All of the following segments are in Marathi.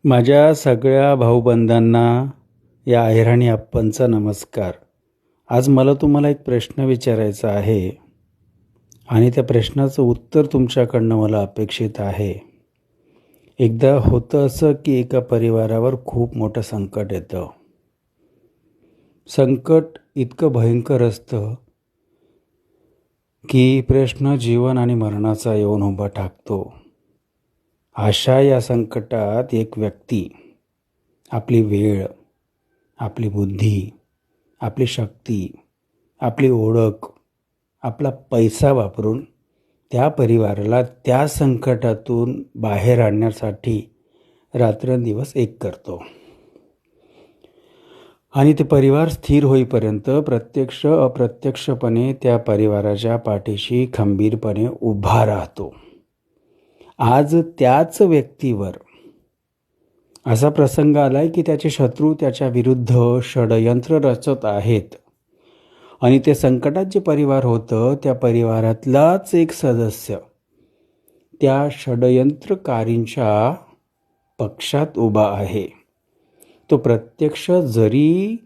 माझ्या सगळ्या भाऊबंधांना या अहिराणी अप्पांचा नमस्कार. आज मला तुम्हाला एक प्रश्न विचारायचा आहे आणि त्या प्रश्नाचं उत्तर तुमच्याकडनं मला अपेक्षित आहे. एकदा होतं असं की एका परिवारावर खूप मोठं संकट येतं. संकट इतकं भयंकर असतं की प्रश्न जीवन आणि मरणाचा येऊन उभा ठाकतो. अशा या संकटात एक व्यक्ती आपली वेळ, आपली बुद्धी, आपली शक्ती, आपली ओळख, आपला पैसा वापरून त्या परिवाराला त्या संकटातून बाहेर आणण्यासाठी रात्रंदिवस एक करतो. आणि ते परिवार स्थिर होईपर्यंत प्रत्यक्ष अप्रत्यक्षपणे त्या परिवाराच्या पाठीशी खंबीरपणे उभा राहतो. आज त्याच व्यक्तीवर असा प्रसंग आलाय की त्याचे शत्रू त्याच्या विरुद्ध षडयंत्र रचत आहेत आणि ते संकटात जे परिवार होतं त्या परिवारातलाच एक सदस्य त्या षडयंत्रकारींच्या पक्षात उभा आहे. तो प्रत्यक्ष जरी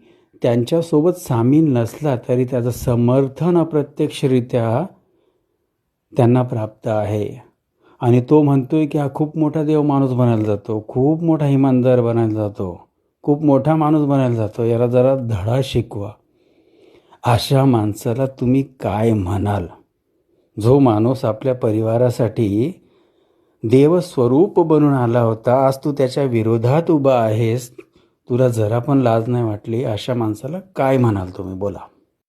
त्यांच्यासोबत सामील नसला तरी त्याचं समर्थन अप्रत्यक्षरित्या त्यांना प्राप्त आहे. आणि तो म्हणतोय की हा खूप मोठा देव माणूस बनायला जातो, खूप मोठा इमानदार बनायला जातो, खूप मोठा माणूस बनायला जातो, याला जरा धडा शिकवा. अशा माणसाला तुम्ही काय म्हणाल? जो माणूस आपल्या परिवारासाठी देवस्वरूप बनून आला होता, आज तू त्याच्या विरोधात उभा आहेस. तुला जरा पण लाज नाही वाटली? अशा माणसाला काय म्हणाल तुम्ही? बोला.